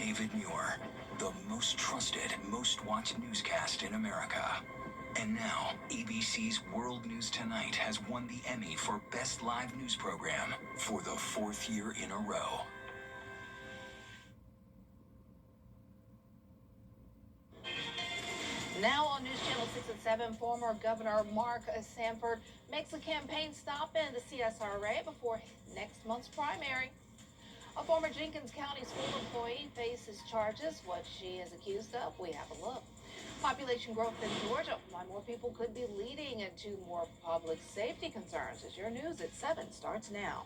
David Muir, the most trusted, most watched newscast in America. And now, ABC's World News Tonight has won the Emmy for Best Live News Program for the 4th year in a row. Now on News Channel 6 at 7, former Governor Mark Sanford makes a campaign stop in the CSRA before next month's primary. A former Jenkins County school employee faces charges. What she is accused of, we have a look. Population growth in Georgia, why more people could be leading into more public safety concerns. As your news at 7 starts now.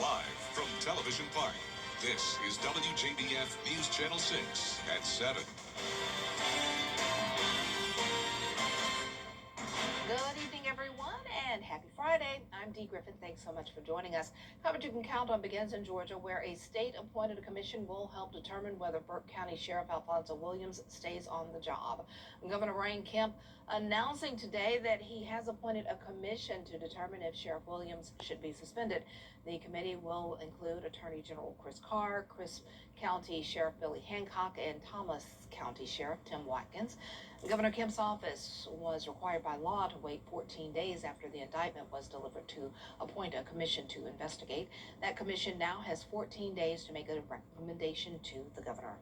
Live from Television Park, this is WJBF News Channel 6 at 7. Good evening, everyone, and happy Friday. I'm Dee Griffin. Thanks so much for joining us. Coverage you can count on begins in Georgia, where a state-appointed commission will help determine whether Burke County Sheriff Alfonso Williams stays on the job. Governor Brian Kemp announcing today that he has appointed a commission to determine if Sheriff Williams should be suspended. The committee will include Attorney General Chris Carr, Crisp County Sheriff Billy Hancock, and Thomas County Sheriff Tim Watkins. Governor Kemp's office was required by law to wait 14 days after the indictment was delivered to appoint a commission to investigate. That commission now has 14 days to make a recommendation to the governor.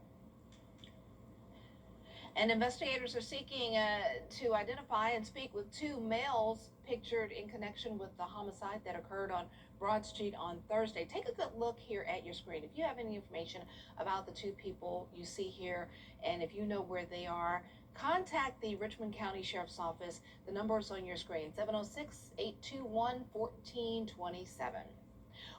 And investigators are seeking to identify and speak with two males pictured in connection with the homicide that occurred on Broad Street on Thursday. Take a good look here at your screen. If you have any information about the two people you see here, and if you know where they are, contact the Richmond County Sheriff's Office. The number is on your screen, 706-821-1427.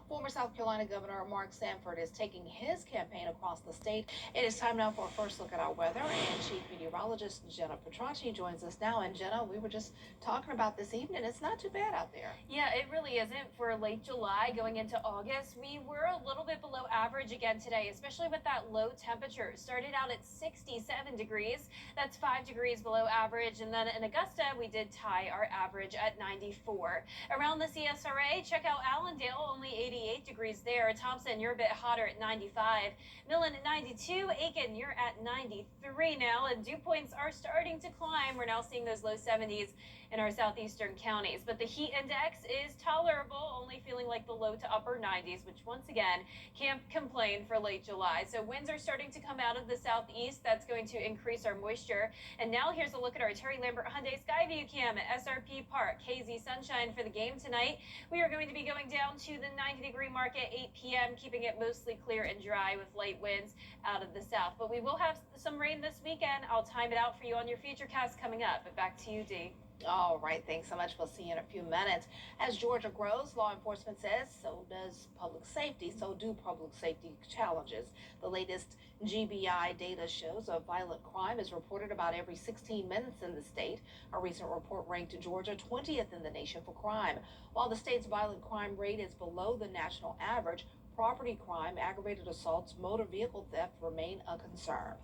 Former South Carolina Governor Mark Sanford is taking his campaign across the state. It is time now for a first look at our weather, and Chief Meteorologist Jenna Petracci joins us now. And Jenna, we were just talking about this evening. It's not too bad out there. Yeah, it really isn't. For late July going into August, we were a little bit below average again today, especially with that low temperature. It started out at 67 degrees. That's 5 degrees below average. And then in Augusta, we did tie our average at 94. Around the CSRA, check out Allendale, only 88 degrees there. Thompson, you're a bit hotter at 95. Millen at 92. Aiken, you're at 93 now. And dew points are starting to climb. We're now seeing those low 70s in our southeastern counties. But the heat index is tolerable, only feeling like the low to upper 90s, which once again can't complain for late July. So winds are starting to come out of the southeast. That's going to increase our moisture. And now here's a look at our Terry Lambert Hyundai Skyview cam at SRP Park. KZ sunshine for the game tonight. We are going to be going down to the 90-degree mark at 8 p.m., keeping it mostly clear and dry with light winds out of the south. But we will have some rain this weekend. I'll time it out for you on your futurecast coming up. But back to you, Dee. All right, thanks so much. We'll see you in a few minutes. As Georgia grows, law enforcement says so does public safety, so do public safety challenges. The latest GBI data shows a violent crime is reported about every 16 minutes in the state. A recent report ranked Georgia 20th in the nation for crime. While the state's violent crime rate is below the national average, property crime, aggravated assaults, motor vehicle theft remain a concern.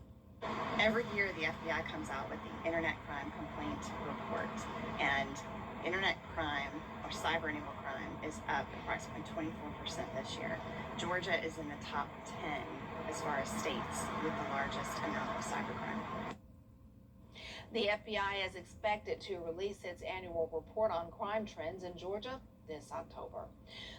Every year, the FBI comes out with the Internet Crime Complaint Report, and internet crime, or cyber-enabled crime, is up approximately 24% this year. Georgia is in the top 10 as far as states with the largest amount of cybercrime. The FBI is expected to release its annual report on crime trends in Georgia this October.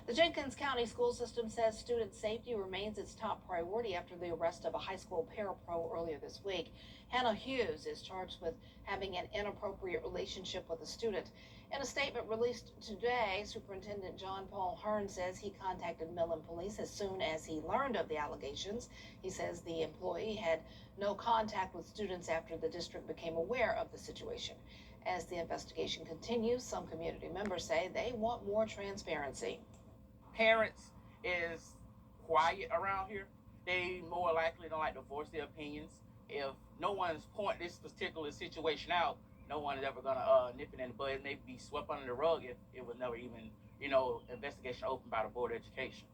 The Jenkins County school system says student safety remains its top priority after the arrest of a high school parapro earlier this week. Hannah Hughes is charged with having an inappropriate relationship with a student. In a statement released today, Superintendent John Paul Hearn says he contacted Millen Police as soon as he learned of the allegations. He says the employee had no contact with students after the district became aware of the situation. As the investigation continues, some community members say they want more transparency. Parents is quiet around here. They more likely don't like to voice their opinions. If no one's pointing this particular situation out, no one is ever gonna nip it in the bud. It may be swept under the rug if it was never even, investigation opened by the Board of Education.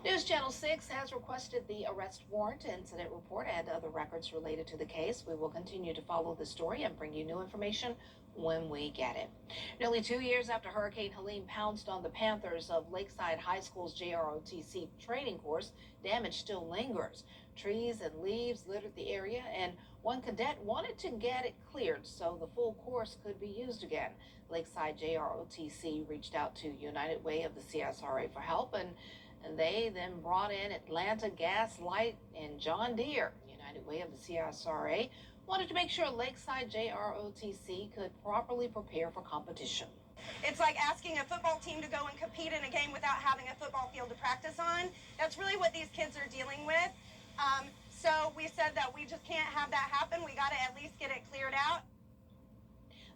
News Channel 6 has requested the arrest warrant, incident report, and other records related to the case. We will continue to follow the story and bring you new information when we get it. Nearly 2 years after Hurricane Helene pounced on the Panthers of Lakeside High School's JROTC training course, damage still lingers. Trees and leaves littered the area, and one cadet wanted to get it cleared so the full course could be used again. Lakeside JROTC reached out to United Way of the CSRA for help, and they then brought in Atlanta Gas, Light, and John Deere. United Way of the CSRA wanted to make sure Lakeside JROTC could properly prepare for competition. It's like asking a football team to go and compete in a game without having a football field to practice on. That's really what these kids are dealing with. So we said that we just can't have that happen. We got to at least get it cleared out.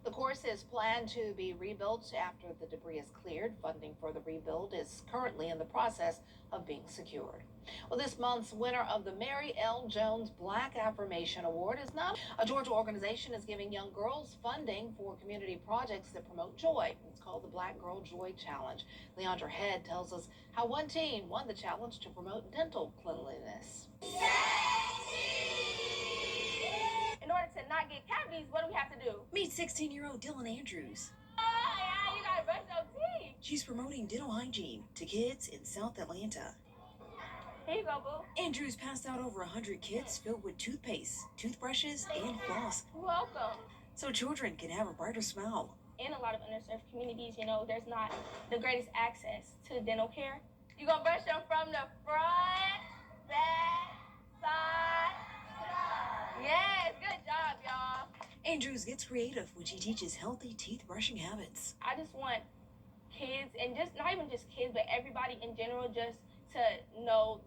The course is planned to be rebuilt after the debris is cleared. Funding for the rebuild is currently in the process of being secured. Well, this month's winner of the Mary L. Jones Black Affirmation Award is not. A Georgia organization is giving young girls funding for community projects that promote joy. It's called the Black Girl Joy Challenge. Leandra Head tells us how one teen won the challenge to promote dental cleanliness. In order to not get cavities, what do we have to do? Meet 16-year-old Dylan Andrews. Oh, yeah, you gotta brush your teeth. She's promoting dental hygiene to kids in South Atlanta. Here you go, boo. Andrews passed out over 100 kits filled with toothpaste, toothbrushes, and floss, You're welcome. so children can have a brighter smile. In a lot of underserved communities, there's not the greatest access to dental care. You gonna brush them from the front, back, side. Yes, good job, y'all. Andrews gets creative when she teaches healthy teeth brushing habits. I just want kids, and just not even just kids, but everybody in general, just to know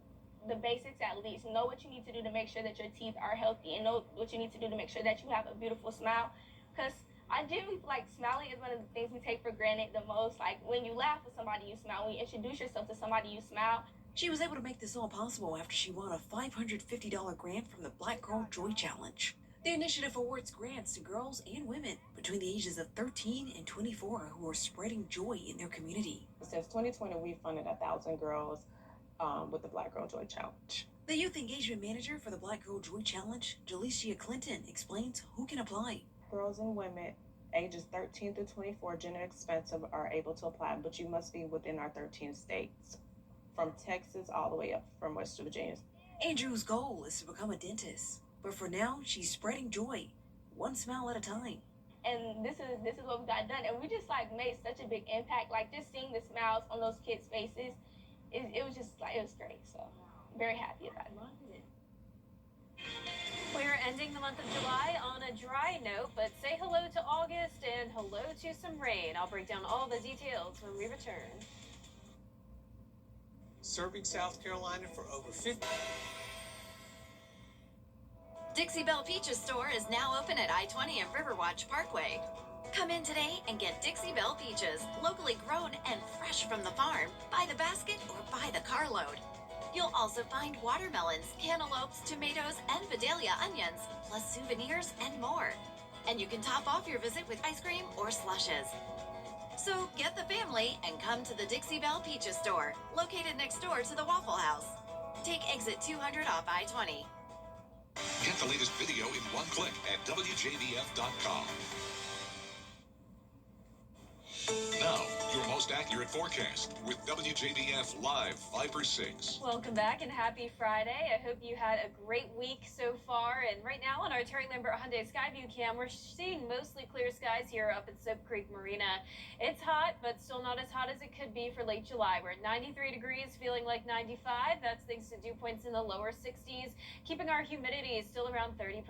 the basics at least. Know what you need to do to make sure that your teeth are healthy, and know what you need to do to make sure that you have a beautiful smile. Because I genuinely feel like smiling is one of the things we take for granted the most. Like when you laugh with somebody, you smile. When you introduce yourself to somebody, you smile. She was able to make this all possible after she won a $550 grant from the Black Girl Joy Challenge. The initiative awards grants to girls and women between the ages of 13 and 24 who are spreading joy in their community. Since 2020, we funded 1,000 girls with the Black Girl Joy Challenge. The youth engagement manager for the Black Girl Joy Challenge, Jalicia Clinton, explains who can apply. Girls and women ages 13 to 24, generally expensive, are able to apply, but you must be within our 13 states, from Texas all the way up from West Virginia. Andrew's goal is to become a dentist, but for now, she's spreading joy, one smile at a time. And this is what we got done, and we just made such a big impact. Just seeing the smiles on those kids' faces, it was just it was great. So very happy about it. We're ending the month of July on a dry note, but say hello to August and hello to some rain. I'll break down all the details when we return. Serving South Carolina for over 50. Dixie Belle Peaches store is now open at I-20 and Riverwatch Parkway. Come in today and get Dixie Belle Peaches, locally grown and fresh from the farm, by the basket or by the carload. You'll also find watermelons, cantaloupes, tomatoes, and Vidalia onions, plus souvenirs and more. And you can top off your visit with ice cream or slushes. So get the family and come to the Dixie Belle Peaches store, located next door to the Waffle House. Take exit 200 off I-20. Get the latest video in one click at WJBF.com. Now, your most accurate forecast with WJBF Live 5/6. Welcome back and happy Friday. I hope you had a great week so far. And right now on our Terry Lambert Hyundai Skyview cam, we're seeing mostly clear skies here up at Soap Creek Marina. It's hot, but still not as hot as it could be for late July. We're at 93 degrees, feeling like 95. That's thanks to dew points in the lower 60s, keeping our humidity still around 30%.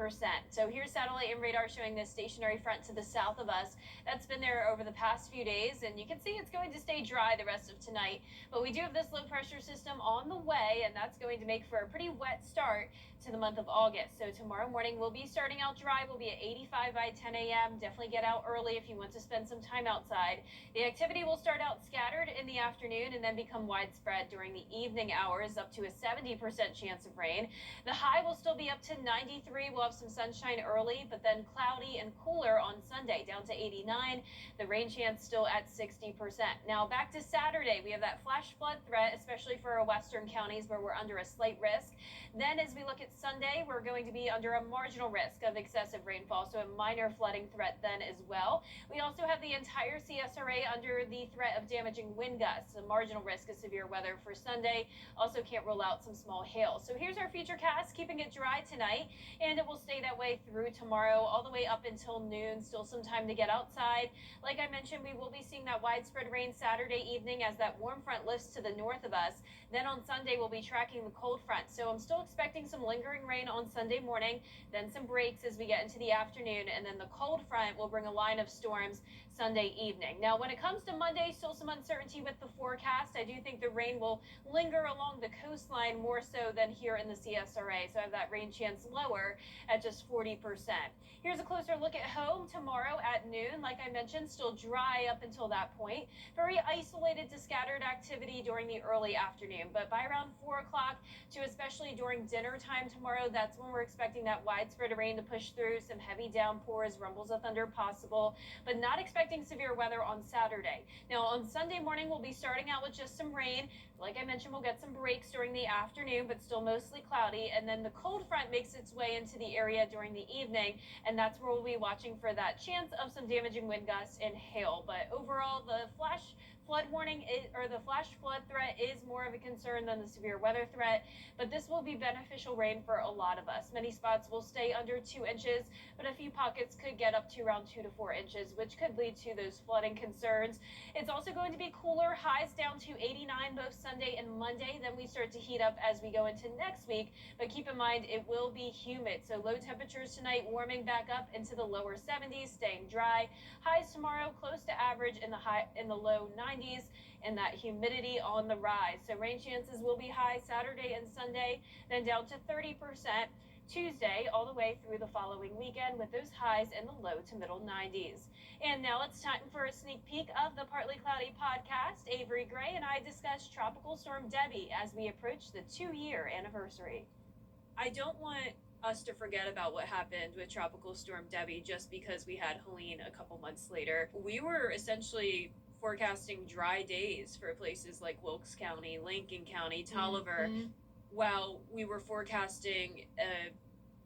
So here's satellite and radar showing this stationary front to the south of us. That's been there over the past few days, and you can see it's going to stay dry the rest of tonight. But we do have this low pressure system on the way, and that's going to make for a pretty wet start to the month of August. So tomorrow morning we'll be starting out dry. We'll be at 85 by 10 a.m. Definitely get out early if you want to spend some time outside. The activity will start out scattered in the afternoon and then become widespread during the evening hours, up to a 70% chance of rain. The high will still be up to 93. We'll have some sunshine early, but then cloudy and cooler on Sunday, down to 89. The rain chance still at 60%. Now back to Saturday, we have that flash flood threat, especially for our western counties where we're under a slight risk. Then as we look at Sunday, we're going to be under a marginal risk of excessive rainfall, so a minor flooding threat then as well. We also have the entire CSRA under the threat of damaging wind gusts, a marginal risk of severe weather for Sunday. Also can't rule out some small hail. So here's our future cast, keeping it dry tonight, and it will stay that way through tomorrow, all the way up until noon. Still some time to get outside. Like I mentioned, we will be seeing that widespread rain Saturday evening as that warm front lifts to the north of us. Then on Sunday, we'll be tracking the cold front. So I'm still expecting some lingering rain on Sunday morning, then some breaks as we get into the afternoon, and then the cold front will bring a line of storms Sunday evening. Now, when it comes to Monday, still some uncertainty with the forecast. I do think the rain will linger along the coastline more so than here in the CSRA. So I have that rain chance lower at just 40%. Here's a closer look at home tomorrow at noon. Like I mentioned, still dry up until that point. Very isolated to scattered activity during the early afternoon. But by around 4 o'clock to especially during dinner time tomorrow, that's when we're expecting that widespread rain to push through. Some heavy downpours, rumbles of thunder possible, but not expecting severe weather on Saturday. Now on Sunday morning, we'll be starting out with just some rain. Like I mentioned, we'll get some breaks during the afternoon, but still mostly cloudy. And then the cold front makes its way into the area during the evening. And that's where we'll be watching for that chance of some damaging wind gusts and hail. But overall, the flash flood warning or the flash flood threat is more of a concern than the severe weather threat, but this will be beneficial rain for a lot of us. Many spots will stay under 2 inches, but a few pockets could get up to around 2 to 4 inches, which could lead to those flooding concerns. It's also going to be cooler, highs down to 89 both Sunday and Monday. Then we start to heat up as we go into next week, but keep in mind it will be humid. So low temperatures tonight, warming back up into the lower 70s, staying dry. Highs tomorrow close to average in the low 90s, and that humidity on the rise. So rain chances will be high Saturday and Sunday, then down to 30% Tuesday all the way through the following weekend, with those highs in the low to middle 90s. And now it's time for a sneak peek of the Partly Cloudy podcast. Avery Gray and I discuss Tropical Storm Debbie as we approach the 2-year anniversary. I don't want us to forget about what happened with Tropical Storm Debbie just because we had Helene a couple months later. We were essentially forecasting dry days for places like Wilkes County, Lincoln County, Tolliver, while we were forecasting a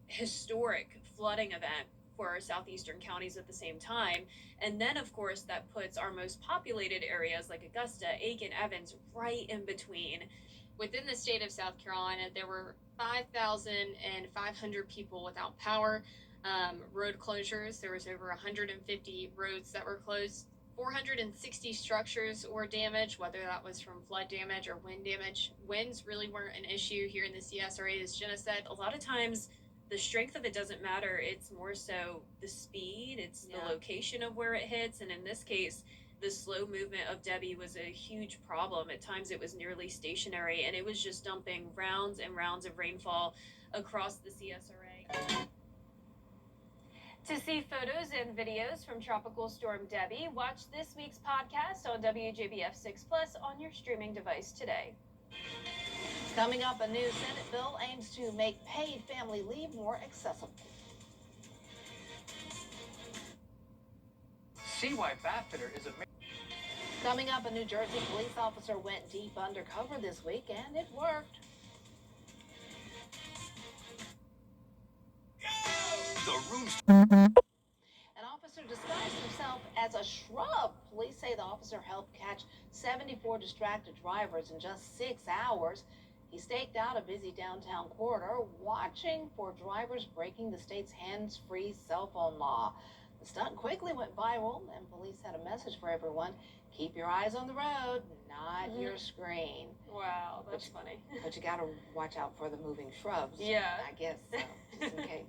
historic flooding event for our southeastern counties at the same time. And then, of course, that puts our most populated areas like Augusta, Aiken, Evans right in between. Within the state of South Carolina, there were 5,500 people without power, road closures. There was over 150 roads that were closed. 460 structures were damaged, whether that was from flood damage or wind damage. Winds really weren't an issue here in the CSRA, as Jenna said. A lot of times the strength of it doesn't matter. It's more so the speed, it's the location of where it hits. And in this case, the slow movement of Debbie was a huge problem. At times it was nearly stationary, and it was just dumping rounds and rounds of rainfall across the CSRA. To see photos and videos from Tropical Storm Debbie, watch this week's podcast on WJBF 6 Plus on your streaming device today. Coming up, a new Senate bill aims to make paid family leave more accessible. See why Bathfitter is a... Coming up, a New Jersey police officer went deep undercover this week, and it worked. The room's... An officer disguised himself as a shrub. Police say the officer helped catch 74 distracted drivers in just 6 hours. He staked out a busy downtown corridor, watching for drivers breaking the state's hands-free cell phone law. The stunt quickly went viral, and police had a message for everyone. Keep your eyes on the road, not your screen. Wow, that's funny. But you gotta watch out for the moving shrubs. Yeah. I guess, just in case.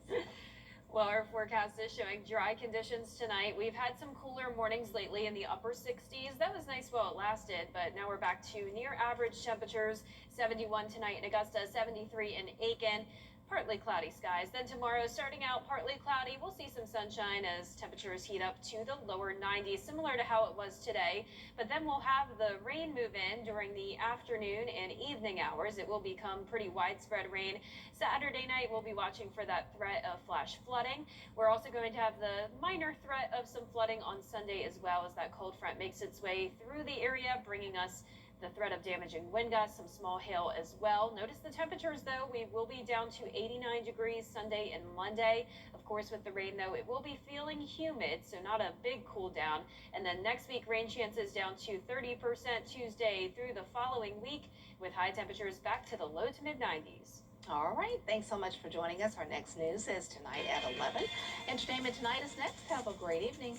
Well, our forecast is showing dry conditions tonight. We've had some cooler mornings lately in the upper 60s. That was nice while it lasted, but now we're back to near average temperatures. 71 tonight in Augusta, 73 in Aiken. partly cloudy skies. Then tomorrow, starting out partly cloudy, we'll see some sunshine as temperatures heat up to the lower 90s, similar to how it was today. But then we'll have the rain move in during the afternoon and evening hours. It will become pretty widespread rain. Saturday night, we'll be watching for that threat of flash flooding. We're also going to have the minor threat of some flooding on Sunday as well, as that cold front makes its way through the area, bringing us the threat of damaging wind gusts, some small hail as well. Notice the temperatures, though. We will be down to 89 degrees Sunday and Monday. Of course, with the rain, though, it will be feeling humid, so not a big cool down. And then next week, rain chances down to 30% Tuesday through the following week, with high temperatures back to the low to mid 90s. All right. Thanks so much for joining us. Our next news is tonight at 11. Entertainment Tonight is next. Have a great evening.